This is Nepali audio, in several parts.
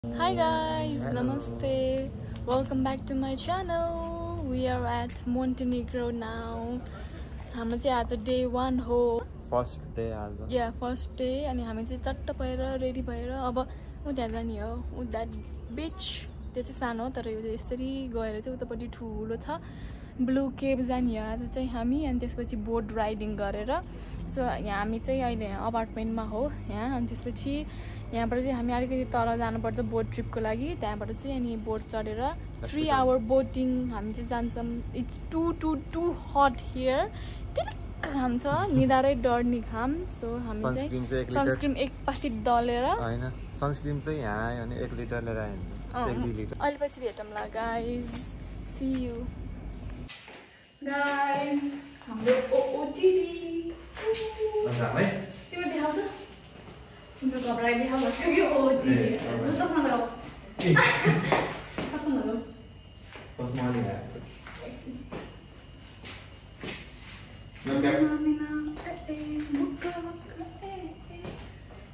Hi guys, namaste. Welcome back to my channel. We are at Montenegro now. हाम्रो चाहिँ आज डे 1 हो. फर्स्ट डे आज. Yeah, first day. अनि हामी चाहिँ चट्ट भएर रेडी भएर अब उ त्यहाँ जाने हो. उ that beach. त्यो चाहिँ सानो तर यो यसरी गएर चाहिँ उतापट्टि ठुलो छ. ब्लू केभ जाने हो आज चाहिँ हामी अनि त्यसपछि बोट राइडिङ गरेर. सो यहाँ हामी चाहिँ अहिले अपार्टमेन्टमा हो यहाँ अनि त्यसपछि यहाँबाट चाहिँ हामी अलिकति तल जानुपर्छ बोट ट्रिपको लागि त्यहाँबाट चाहिँ अनि बोट चढेर 3 आवर बोटिङ हामी चाहिँ जान्छौँ. इट्स टु हट हियर टिलक्क घाम छ निदारै डर्ने घाम. सो हामी चाहिँ सनस्क्रिन एक पाकेट दलेर हैन सनस्क्रिन चाहिँ यहाँ आयो भने 1 लिटर लिएर आइन्छ 1 लिटर. अहिले पछि भेटौँला गाइज. See you guys. हाम्रो ओटिडी त्यो देखाउ त. तिम्रो घबराइ देखाउ भनेको के ओटिडी. चस्मा लगाऊ. चस्मा लगाऊ. चस्मा लगाऊ.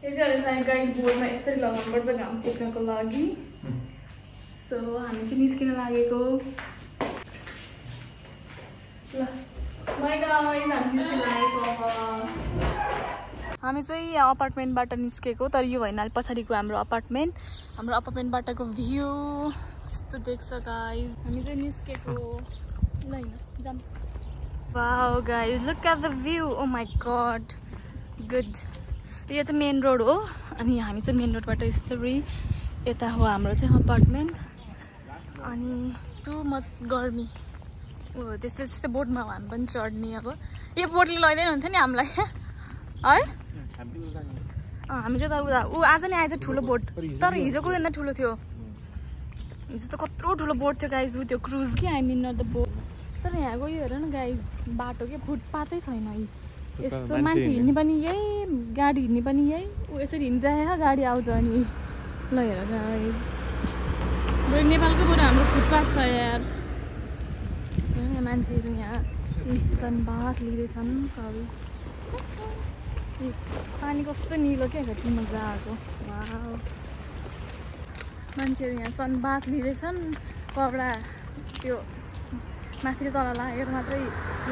यसरी गाइज बोर्डमा यसरी लगाउनुपर्छ घाम सेक्नको लागि. सो हामी चाहिँ निस्किन लागेको. ल बाइ गाइज हामी निस्किन लागेको. अब हामी चाहिँ यहाँ अपार्टमेन्टबाट निस्केको तर यो होइन पछाडिको हाम्रो अपार्टमेन्टबाटको भ्यू यस्तो देख्छ गाइज. हामी चाहिँ निस्केको ल हैन जाम. Wow guys look at the view. Oh my god good. यो चाहिँ मेन रोड हो अनि हामी चाहिँ मेन रोडबाट यस्तै यता हो हाम्रो चाहिँ अपार्टमेन्ट. अनि टु मच गर्मी हो त्यस्तै त्यस्तै बोटमा हो हामी पनि चढ्ने. अब यो बोटले लैदैन हुन्थ्यो नि हामीलाई है. हामी चाहिँ तर ऊ आज नि आएछ ठुलो बोट तर हिजोको भन्दा ठुलो थियो. हिजो त कत्रो ठुलो बोट थियो गाइज. ऊ त्यो क्रुज कि आई मिन नट द बोट. तर यहाँको यो हेर न गाइज बाटो के फुटपाथै छैन. यस्तो मान्छे हिँड्ने पनि यही गाडी हिँड्ने पनि यही ऊ यसरी हिँडिरहेको गाडी आउँछ अनि ल हेर गाइज. बरु नेपालको बरु हाम्रो फुटपाथ छ यार. यहाँ मान्छेहरू यहाँ सनबाथ लिँदैछन्. सरी पानी कस्तो निलो क्या कति मजाको. वाउ मान्छेहरू यहाँ सनबाथ लिँदैछन्. कपडा त्यो माथि तल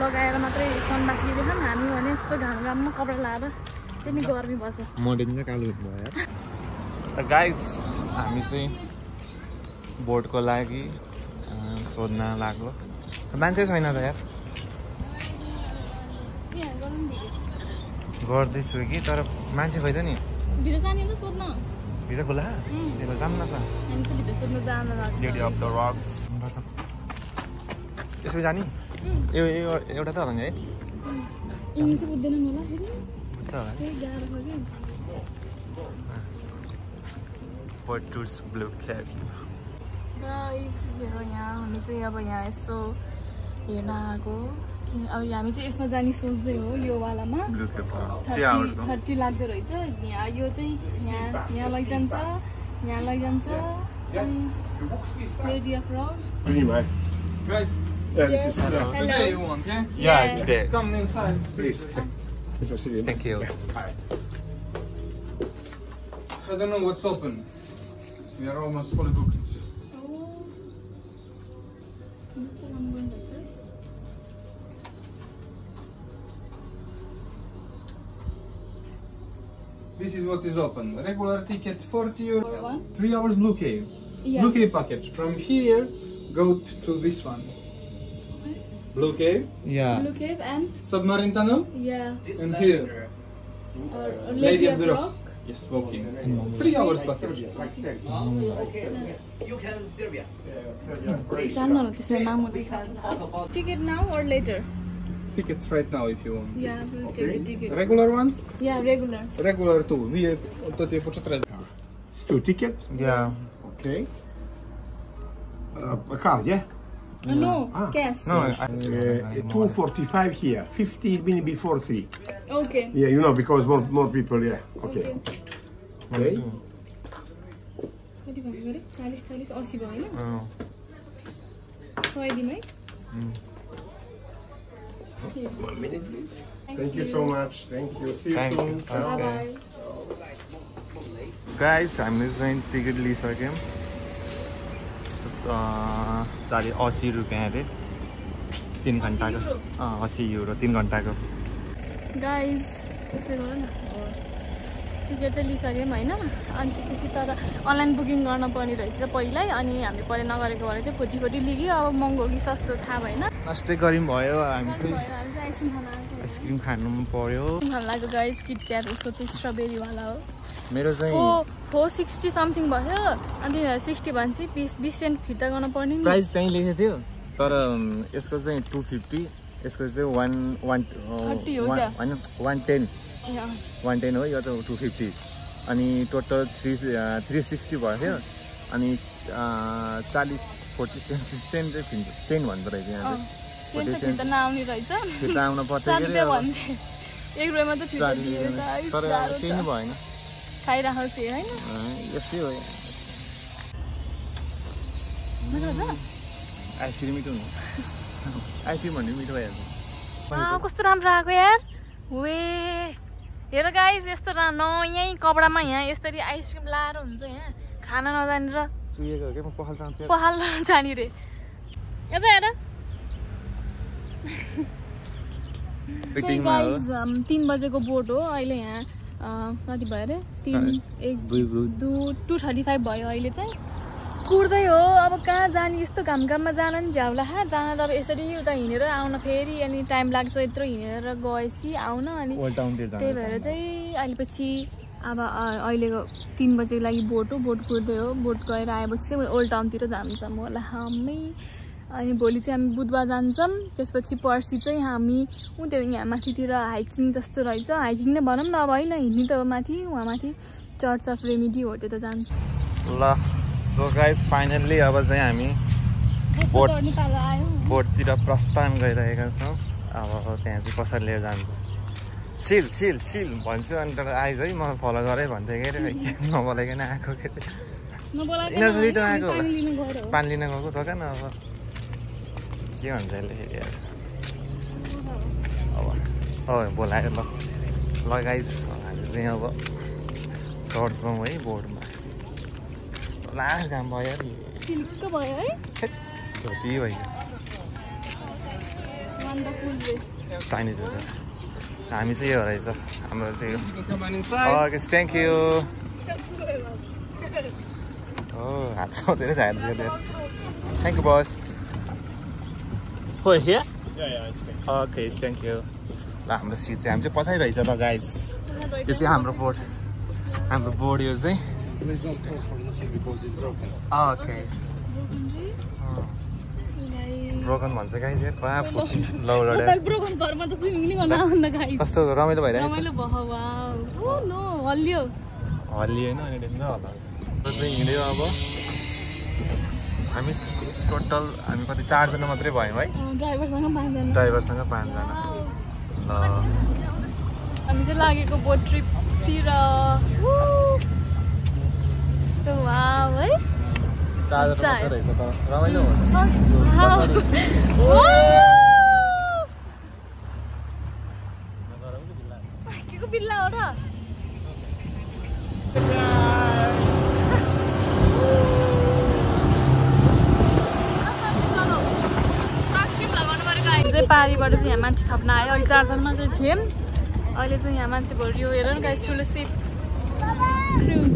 लगाएर मात्रै सनबाथ लिँदैछन्. हामी भने यस्तो घाममा कपडा लगाएर पनि गर्मी बस्छ. मर्निङ चाहिँ कालो भयो यार. गाइज हामी चाहिँ बोटको लागि सोध्न लाग्यो. मान्छे छैन त यार. गर्दैछु कि तर मान्छे खोइ त नि. भित्र जाने त सोध्न. भित्र खोला त्यहाँ जाऊँ न त. हामी त भित्र सोध्न जान लाग्छ. ब्युटी अफ द रक्स त्यसमा जाने एउटा त होला नि है. इङ्ग्लिस बुझ्दैन होला फेरि. बुझ्छ होला. गाह्रो छ कि फोर्टुस ब्लू केभ. गाइस हेर यहाँ हामी चाहिँ अब यहाँ यसो हेर्न आएको. अब हामी चाहिँ यसमा जाने सोच्दै हो यो वालामा. 30 लाग्दो रहेछ. यहाँ यो चाहिँ यहाँ लैजान्छ यहाँ लैजान्छ. Lady of rock. Yeah, this is today you want, yeah? Yeah, today. Come inside, please. Thank you. I don't know what's open. We are almost fully booked. This is what is open. Regular ticket 40 euro. 3 hours Blue Cave. Yeah. Blue Cave package. From here, go to this one. Blue Cave. Yeah. Blue Cave and Submarine tunnel. yeah. And here. Lady of Rock. Yes, walking. 3 hours package. You can Serbia. जान्न होला त्यसमा We मामु. can talk about Ticket now or later? Tickets right now if you want. Yeah, we'll take the ticket. Regular ones? Yeah, regular. Regular too. To ti po 4. It's 2 ticket? Yeah. Okay. A card, yeah? No, Ah. cash. No, 2:45 here. 15 minutes before 3. Okay. Yeah, you know, because more people, yeah. Okay. Okay. कति भन्नु गरे? 40 80 भयो हैन? 100 दिमै. 1 minute, please. Thank you so much. Thank you. See you Thank soon. you. Bye Okay. bye. Guys हामीले चाहिँ टिकट लिइसक्यौँ 80 रुपियाँ अरे 3 घन्टाको 80 युरो 3 घन्टाको गाइज त्यसै गर न टिकट चाहिँ लिइसक्यौँ होइन अनि त्यसपछि तर अनलाइन बुकिङ गर्न पर्ने रहेछ पहिल्यै अनि हामीले पहिला नगरेको भएर चाहिँ फोटी लिग्यो अब महँगो कि सस्तो थाहा भएन नष्टै गऱ्यौँ भयो हामी चाहिँ आइसक्रिम खानु पर्यो लाग्यो गाइज किटक्याट उसको चाहिँ स्ट्रबेरीवाला हो मेरो चाहिँ 460 समथिङ भयो अनि 60 भने चाहिँ 20 सेन्ट फिर्ता गर्न पर्ने प्राइस त्यहीँ लेखेको थियो तर यसको चाहिँ 250 यसको चाहिँ 110 हो यो त 250 अनि टोटल 360 भयो थियो अनि 40 सेन्ट चाहिँ भन्दो रहेछ यहाँ फिर्ता नआउने रहेछ फिर्ता आउनु पर्छ एक रुपियाँमा त फिर्ता तर केही नै भएन खाइराखोस् होइन यस्तै हो आइसक्रिम मिठो हुन्छ आइसक्रिम भन्ने मिठो भइहाल्छ कस्तो राम्रो आएको यार वे हेर गाइस यस्तो यहीँ कपडामा यहाँ यसरी आइसक्रिम लाएर हुन्छ यहाँ खाना नजानेर पखाल जाने रे यता हेर 3 बजेको बोट हो अहिले यहाँ कति भयो अरे 2:35 भयो अहिले चाहिँ कुर्दै हो अब कहाँ जाने यस्तो घाममा जान नि झ्याउला जान त अब यसरी उता हिँडेर आउन फेरि अनि टाइम लाग्छ यत्रो हिँडेर गएपछि आउन अनि त्यही भएर चाहिँ अहिले पछि अब अहिलेको 3 बजेको लागि बोट कुर्दै हो बोट गएर आएपछि चाहिँ ओल्ड टाउनतिर जान्छौँ होला हामी अनि भोलि चाहिँ हामी बुधबार जान्छौँ त्यसपछि पर्सि चाहिँ हामी त्यो यहाँ माथितिर हाइकिङ जस्तो रहेछ हाइकिङ नै भनौँ न अब होइन हिँड्ने त हो माथि वहाँ माथि चर्च अफ रेमिडी हो त्यो त जान्छ ल सो गाइस फाइनल्ली अब चाहिँ हामी बोटतिर प्रस्थान गरिरहेका छौँ अब त्यहाँ चाहिँ कसरी लिएर जान्छ सिल भन्छु अनि तर आइज है म फलो गरेँ भन्थेँ के अरे नबोलाइकन आएको के अरे यिनीहरू चाहिँ रिटर्न आएको पानी लिन गएको दोकान अब के भन्छ यसले फेरि अब बोलायो ल गाइस हामी चाहिँ अब चढ्छौँ है बोर्डमा लास्ट घाम भयो धोती भयो चाइनिज हो हामी चाहिँ यो रहेछ हाम्रो चाहिँ थ्याङ्क यू हात समातेर thank you bus okay thank you ल हाम्रो सिट चाहिँ हामी चाहिँ पछाडि रहेछ ल गाइस यो चाहिँ हाम्रो बोर्ड यो चाहिँ ओके ब्रोकन भन्छ गाइस यार कहाँ फुट्यो लौडा ब्रोकन भरमा त स्विमिङ नि गर्न आउन गाइस कस्तो रमाइलो भइरहेको छ रमाइलो भयो वाउ ओ नो हल्लियो हैन अनि डेन्जर होला चाहिँ हिँड्यो अब हामी टोटल हामी कति 4 जना मात्रै भयौँ है ड्राइभरसँग 5 जना ल हामी चाहिँ लागेको बोट ट्रिपतिर यस्तो वाउ है 4 जना मात्रै रहेछ तर रमाइलो हुन्छ केको बिल्ला हो र पारीबाट चाहिँ यहाँ मान्छे थप्न आयो अहिले 4 जना मात्रै थियौँ अहिले चाहिँ यहाँ मान्छे भरियो हेर न गाइस ठुलो सिप क्रुज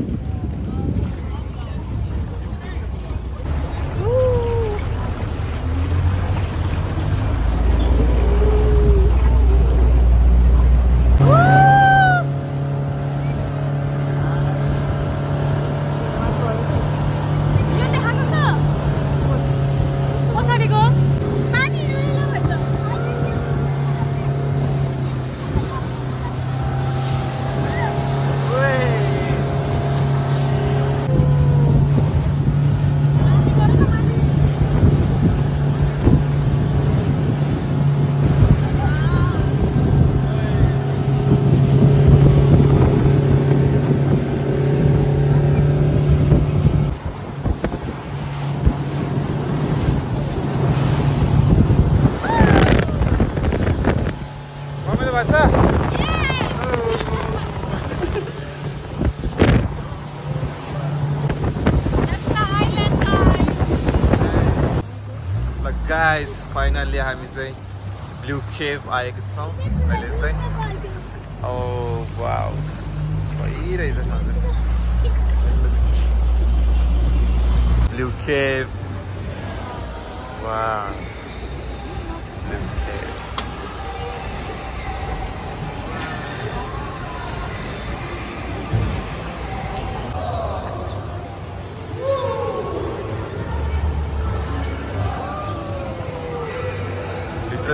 गाइस फाइनली हामी चाहिँ ब्लू केभ आएको छौँ अहिले चाहिँ ओ वाउ सही रहेछ blue cave wow blue cave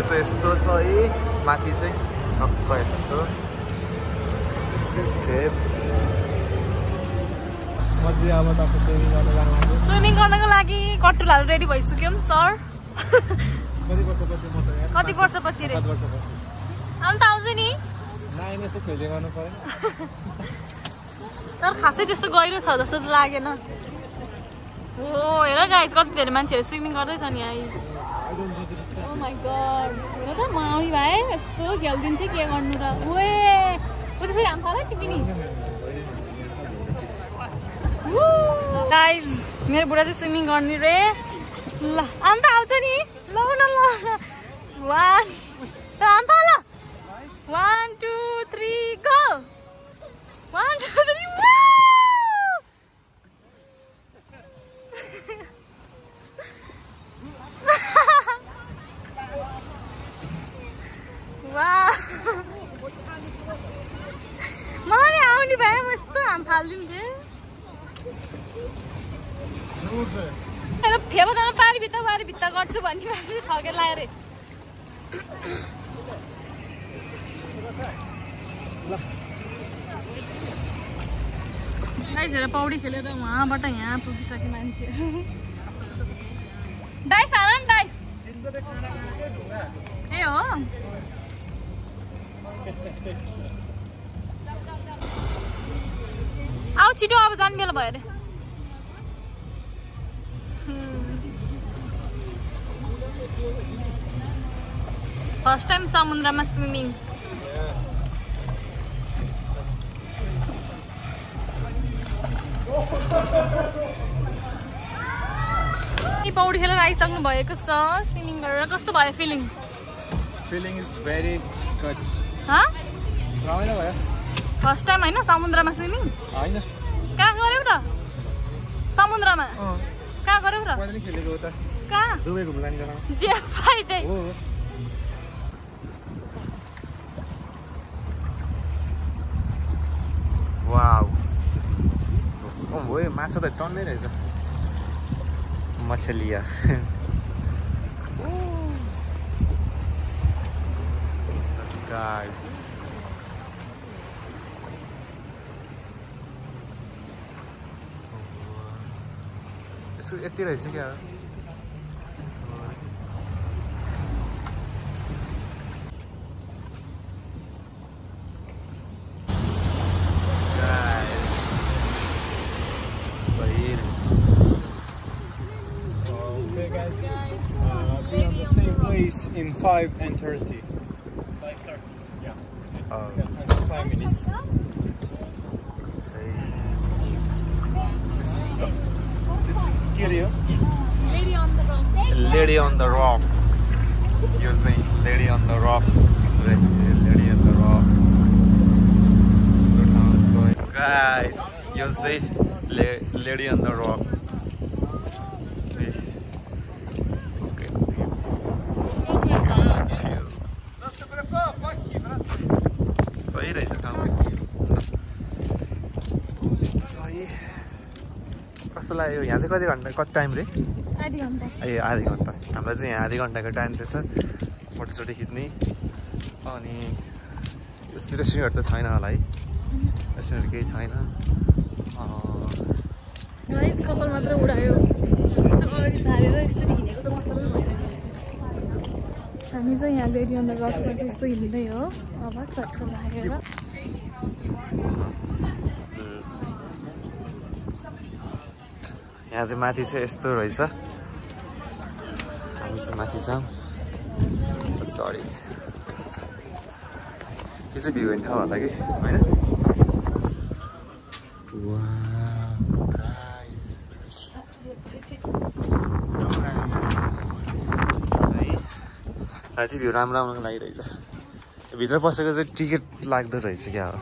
चाहिँ यस्तो छ है माथि चाहिँ टक्क यस्तो स्विमिङ गर्नको लागि कट्टुलाहरू रेडी भइसक्यौँ सर कति वर्षपछि रे अन्त आउँछ नि तर खासै त्यस्तो गहिरो छ जस्तो त लागेन हो हेर गाइस कति धेरै मान्छेहरू स्विमिङ गर्दैछ नि यहाँ Oh my god. हेर त म आउने भए यस्तो खेल्दिन्थेँ के गर्नु र ओए ओ त्यसरी हाम फाला तिमी नि गाइस मेरो बुढा चाहिँ स्विमिङ गर्ने रे ल अन्त आउँछ नि ल न 1 अन्त ल 1 2 3 गो 1 2 3 मलाई आउने भए म यस्तो हाम फालिदिन्थेँ फेबोजना पारी भित्ता गर्छु भन्ने मान्छे ठगेर लाएर गाइसहरू पौडी खेलेर उहाँबाट यहाँ पुगिसके मान्छे डाइभ हाल न डाइभ ए हो आऊ छिटो अब जाने बेला भयो अरे फर्स्ट टाइम समुद्रमा स्विमिङ पौडी खेलेर आइसक्नु भएको छ स्विमिङ गरेर कस्तो भयो फिलिङ इज भेरी गुड रमाइलो भयो फर्स्ट टाइम होइन समुद्रमा स्विमिङ होइन कहाँ गऱ्यौ र समुद्रमा कहाँ गऱ्यौ र कहाँ दुबई घुम्न जाने बेला जे फाइदै वाउ ओ माछा त टन्नै रहेछ मछलिया guys यसको यति रहेछ क्या In 5:30. 5:30. Yeah. 5 minutes. This is Gideon. Lady on the rocks. Lady on the rocks. Using Lady on the rocks. Lady on the rocks. Guys, you see Lady on the rocks. सही रहेछ ठाउँ यस्तो सही कस्तो लाग्यो यहाँ चाहिँ कति टाइम रे आधी घन्टा ए आधी घन्टा हामीलाई चाहिँ यहाँ आधी घन्टाको टाइम रहेछ फोटोसोटो खिच्ने अनि रेस्टुरेन्टहरू त छैन होला है रेस्टुरेन्ट केही छैन कपाल मात्र उडायो यस्तो अगाडि झारेर यसरी हिँडेको त मतलब भएन हामी चाहिँ यहाँ लेडी अन द रक्समा चाहिँ यस्तो हिँड्दै हो अब चट्ट लागेर यहाँ चाहिँ माथि चाहिँ यस्तो रहेछ हामी चाहिँ माथि छौँ सरी यो चाहिँ भ्यू हेर्ने ठाउँ होला कि होइन चाहिँ भ्यू राम्रो राम्रो लागिरहेछ भित्र पसेको चाहिँ टिकट लाग्दो रहेछ क्या हो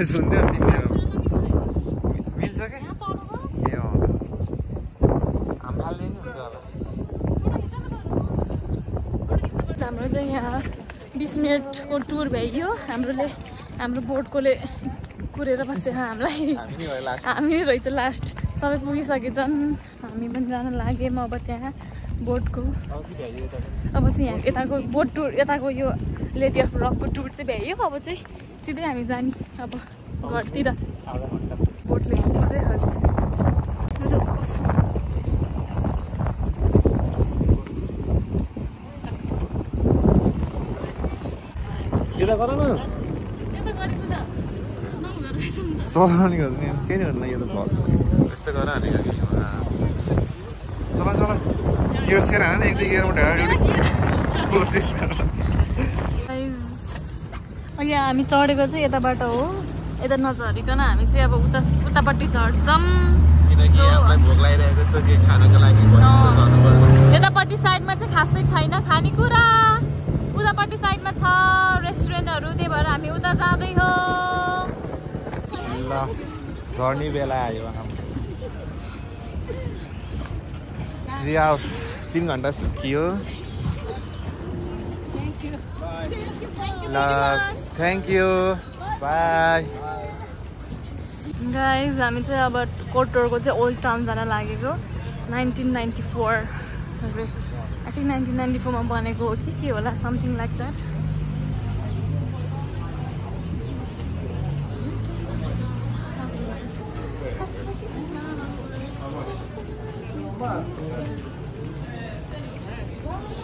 सुन्दै तिमीले मिल्छ क्या ए अँ हाम्रोले नि हुन्छ होला हाम्रो चाहिँ यहाँ 20 मिनटको टुर भइयो हाम्रो बोटकोले कुरेर बस्यो हामीलाई हामी नै रहेछ लास्ट सबै पुगिसकेछन् हामी पनि जान लाग्यौँ अब त्यहाँ बोटको अब चाहिँ यहाँ यताको बोट टुर यताको यो लेडी अफ रकको टुर चाहिँ भ्याइयो अब चाहिँ सिधै हामी जाने अब घरतिर बोटले हिँड्दै यता गर न चलाउने गर्छ नि केही गर्नु यो त भल यस्तो गर भनेको चला चला गियर सेयर हान एक दुई गियरमा ढाडा कोसिस गर अघि हामी चढेको चाहिँ यताबाट हो यता नझरिकन हामी चाहिँ अब उतापट्टि झर्छौँ यतापट्टि साइडमा चाहिँ खासै छैन खानेकुरा उतापट्टि साइडमा छ रेस्टुरेन्टहरू त्यही भएर हामी उता जाँदै हो ल झर्ने बेला आयो 3 घन्टा सुकियो ल थ्याङ्क यू बाई गाइज हामी चाहिँ अब कोटोरको चाहिँ ओल्ड टाउन जान लागेको 1994 अरे आई थिङ्क 1994 मा बनेको हो कि के होला something like that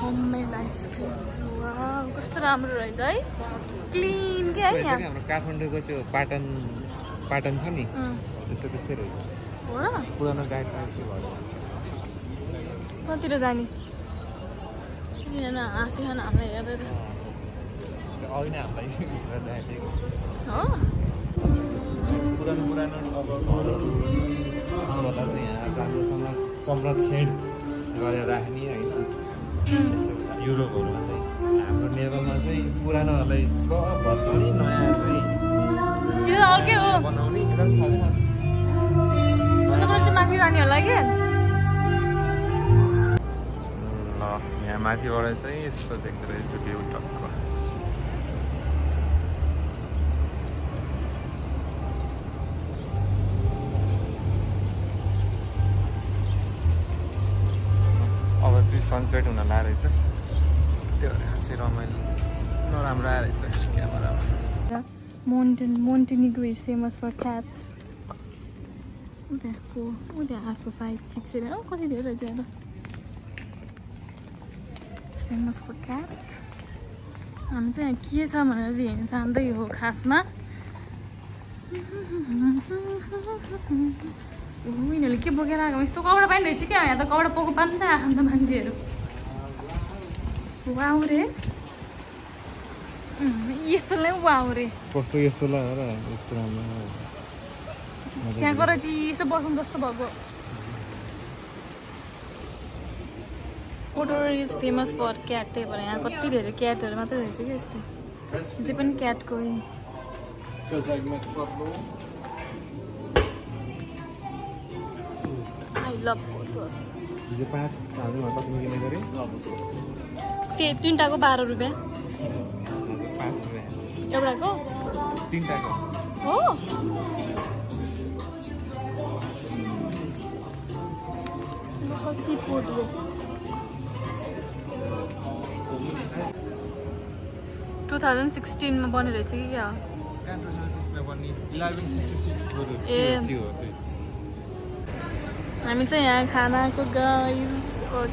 homemade ice cream wow कस्तो राम्रो रहेछ है क्लिन क्या यहाँ हाम्रो काठमाडौँको त्यो पाटन छ नि त्यस्तै रहेछ हो र पुरानो गाइड भयो कतिर जाने किन हाँसिकन हामीलाई हेर्दै अघि नै हामीलाई हो पुरानो अब घरहरूलाई चाहिँ यहाँ राम्रोसँग संरक्षण गरेर राख्ने होइन युरोपहरूमा चाहिँ हाम्रो नेपालमा चाहिँ पुरानोहरूलाई सब भत्काउने नयाँ चाहिँ बनाउने एकदम छ क्या माथि जाने होला क्या ल यहाँ माथिबाट चाहिँ यस्तो देख्दो रहेछ भ्यू टक्क अब चाहिँ सनसेट हुन लागेको रहेछ त्यो हाँसी रमाइलो नराम्रो आएर रहेछ क्यामेरामा Montenegro is famous for cats. There are 4, 5, 6, 7. Oh, कति धेरै रहेछ यहाँ त. It's famous for cat. हामी चाहिँ यहाँ के छ भनेर चाहिँ हेर्न जान्दै हो खासमा. यिनीहरूले के बोकेर आएको यस्तो कपडा पनि रहेछ क्या यहाँ त कपडा पोको पान्दै आएको नि त मान्छेहरू. वाउ रे यस्तोलाई वाउ रे कस्तो यस्तो ल र यस्तो राम्रो त्यहाँ गएर चिसो बस्नु जस्तो भएको कोटोर इज फेमस फर क्याट त्यही भएर यहाँ कति धेरै क्याटहरू मात्रै रहेछ क्या यस्तो जे पनि क्याटको आई लभ कोटोर तीनटाको 12 रुपियाँ एउटाको 3टाको हो सी फूड हो 2016 मा बनेर रहेछ कि क्या हामी चाहिँ यहाँ खानाको गाइज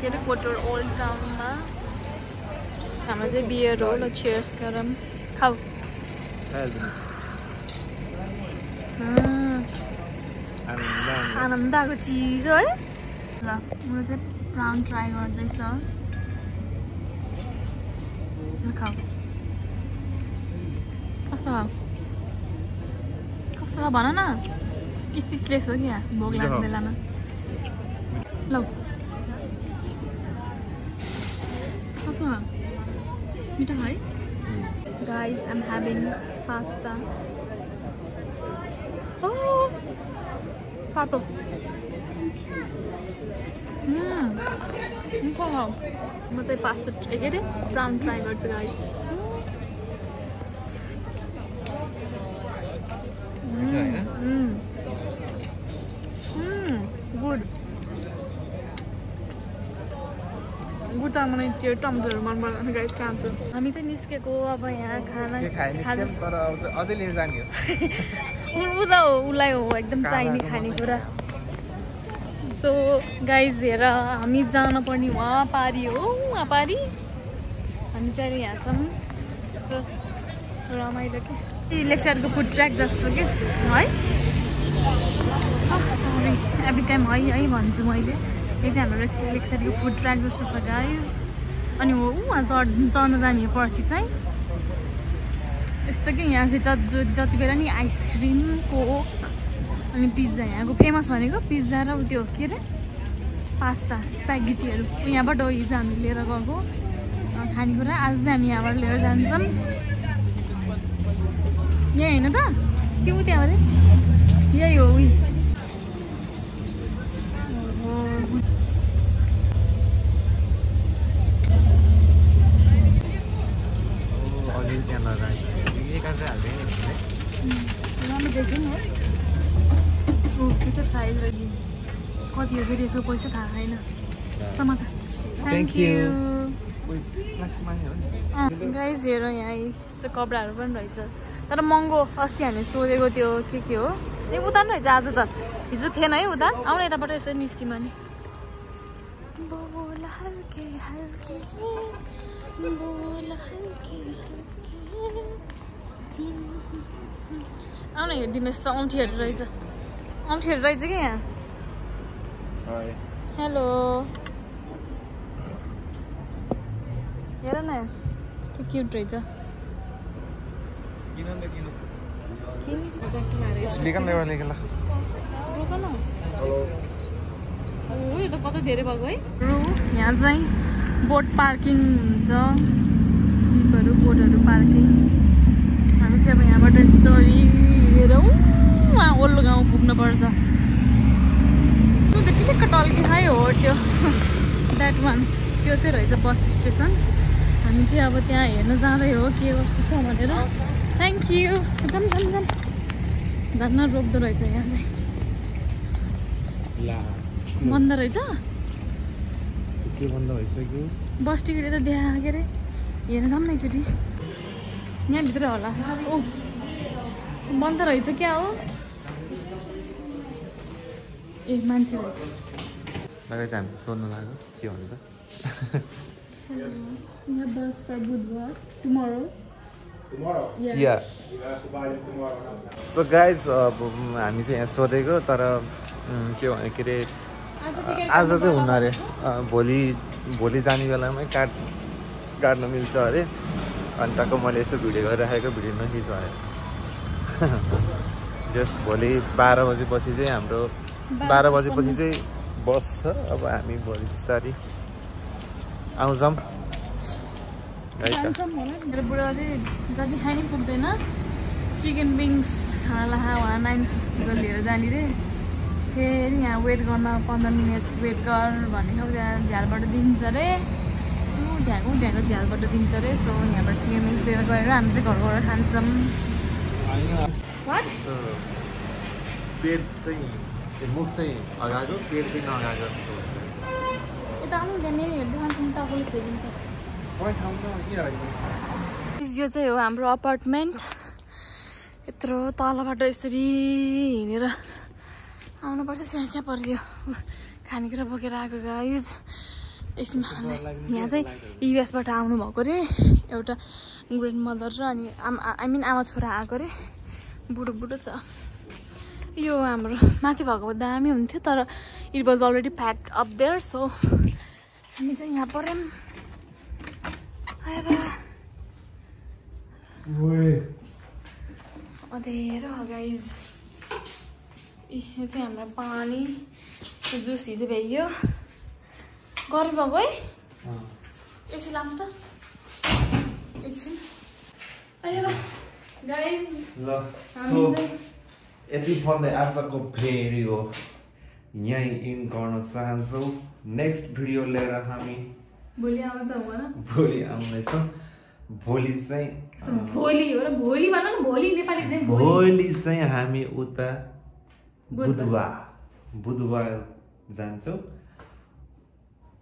के अरे कोटोर ओल्ड टाउनमा हाम्रो चाहिँ बियर हो ल चियर्स गरौँ खाऊ आनन्दको चिज हो है ल म चाहिँ प्राउन ट्राई गर्दैछ खाऊ कस्तो खाऊ कस्तो छ भन न स्पिचलेस हो कि यहाँ भोग लाग्ने बेलामा ल कस्तो खाऊ मिठो है guys I'm having pasta oh pato मिठो खाऊ म चाहिँ पास्ता के अरे प्राउन ट्राई गर्छु गाइस गुड गुड मलाई चाहिँ टमाटरहरू मन पर्दैन गाइस खान्छु हामी चाहिँ निस्केको अब यहाँ खाना अझै लिएर जाने ऊ त हो उसलाई हो एकदम चाहिने खानेकुरा सो गाइज हेर हामी जान पर्ने वहाँ पारी हो वहाँ पारी हामी चाहिँ यहाँ छौँ यस्तो रमाइलो के लेक्चरको फुड ट्र्याक जस्तो के है सरी एभ्री टाइम है भन्छु मैले यो चाहिँ हाम्रो लेक्चरको फुड ट्र्याक जस्तो छ गाइज अनि हो वहाँ चढ्न जाने हो पर्सि चाहिँ यस्तो कि यहाँ फेरि जति बेला नि आइसक्रिम कोक अनि पिज्जा यहाँको फेमस भनेको पिज्जा र त्यो के अरे पास्ता स्प्यागेटीहरू यहाँबाट हिजो हामी लिएर गएको खानेकुरा आज चाहिँ हामी यहाँबाट लिएर जान्छौँ यही होइन त के उ त्यहाँ अरे यही हो उही राम्रो देख्यो नि के त प्राइज र कति हो फेरि यसो पैसा थाहा छैन समाता थ्याङ्क यू गाइज हेर यहाँ यस्तो कपडाहरू पनि रहेछ तर महँगो अस्ति हामीले सोधेको त्यो के हो ए उता पनि रहेछ आज त हिजो थिएन है उता आउन यताबाट यसरी निस्किमा नि आउन हेरिदिनुहोस् त औँठीहरू रहेछ कि यहाँ हेलो हेर न कस्तो क्युट रहेछ यो त कता धेरै भएको है यहाँ चाहिँ बोट पार्किङ हुन्छ सिपहरू बोटहरू पार्किङ हामी चाहिँ अब यहाँबाट स्टोरी हेरौँ उहाँ ओल्लो गाउँ पुग्नुपर्छ त्यो त टिलिक्क टल्किखाइ हो त्यो द्याट वान त्यो चाहिँ रहेछ बस स्टेसन हामी चाहिँ अब त्यहाँ हेर्न जाँदै हो के कस्तो छ भनेर थ्याङ्क यू जाम धन्न रोक्दो रहेछ यहाँ चाहिँ बन्द रहेछ बस टिकट यता देखा के अरे हेर्न जाऊँ न एकचोटि यहाँभित्र होला ओ बन्द रहेछ क्या हो ए मान्छे रहेछ हामी सोध्नु लाग्यो के भन्छ यहाँ बस फर बुधबार टुमोरो सो गाइज अब हामी चाहिँ यहाँ सोधेको तर के भने के अरे आज चाहिँ हुन्न अरे भोलि जाने बेलामै काट्न मिल्छ अरे अनि टक्क मैले यसो भिडियो गरिराखेको भिडियो नखिच अरे जस भोलि 12 बजेपछि चाहिँ हाम्रो 12 बजेपछि चाहिँ बस छ अब हामी भोलि बिस्तारै आउँछौँ बुढा चाहिँ जति खाइ नि पुग्दैन चिकन विङ्स खानालाई उहाँ 950 लिएर जाने रे फेरि यहाँ वेट गर्न 15 मिनट वेट गर भनेको त्यहाँ झ्यालबाट दिन्छ अरे त्यहाँको झ्यालबाट दिन्छ अरे सो यहाँबाट चिकन विङ्स लिएर गएर हामी चाहिँ घरबाट खान्छौँ पेट चाहिँ मुख चाहिँ अगाएको पेट चाहिँ नअगाएको यता आउनु त्यहाँ मेरो हेर्दै टाउकोले छेकिन्छ यो चाहिँ हो हाम्रो अपार्टमेन्ट यत्रो तलबाट यसरी हिँडेर आउनुपर्छ चिया परियो खानेकुरा बोकेर आएको गाइज यसमा यहाँ चाहिँ युएसबाट आउनुभएको रे एउटा ग्रेट मदर र अनि आई मिन आमा छोरा आएको रे बुढो बुढो छ यो हाम्रो माथि भएको दामी हुन्थ्यो तर it was already packed up there so हामी चाहिँ यहाँ पर्यौँ अँध्यारो गाइज यो चाहिँ हाम्रो पानी जुस हिजो भ्याइयो गर्मी भएको है यसो लाम त एकछिन गाइज ल सो यति भन्दै आजको भिडियो यहीँ इन गर्न चाहन्छौँ नेक्स्ट भिडियो लिएर हामी भोलि आउँछौँ होइन भोलि आउँदैछौँ भोलि चाहिँ भोलि हो र भोलि भन न भोलि नेपाली चाहिँ भोलि चाहिँ हामी उता बुधबार जान्छौँ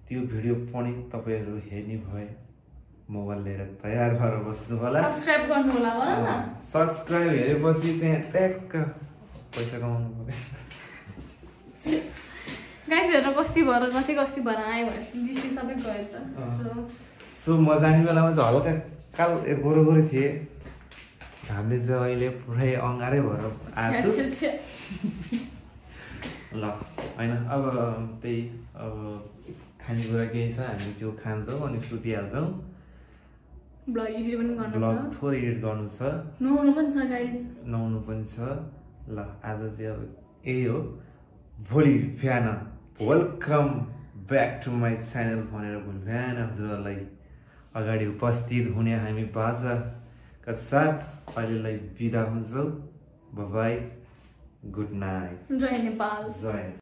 त्यो भिडियो पनि तपाईँहरू हेर्ने भए मोबाइल लिएर तयार भएर बस्नु होला सब्स्क्राइब गर्नु होला भन न सब्स्क्राइब हेरेपछि त्यहाँ ट्याक्क पैसा कमाउनु पर्यो गाइस हेर्नु कति भएर आयो भने डिस्ट्रिक्ट सबै गएछ सो म जाने बेलामा चाहिँ हल्का गोरो थिएँ हामीले चाहिँ अहिले पुरै अँगारै भएर आएको छु ल होइन अब त्यही अब खानेकुरा केही छ हामी त्यो खान्छौँ अनि सुतिहाल्छौँ ब्लग एडिट पनि गर्नु छ ब्लग थोरै एडिट गर्नु छ नुहाउनु पनि छ गाइस नुहाउनु पनि छ ल आज चाहिँ अब यही हो भोलि बिहान welcome back to my channel भनेर भोलि बिहान हजुरहरूलाई अगाडि उपस्थित हुने हामी बाजाका साथ अहिलेलाई बिदा हुन्छौँ बाई गुड नाइट जय नेपाल जय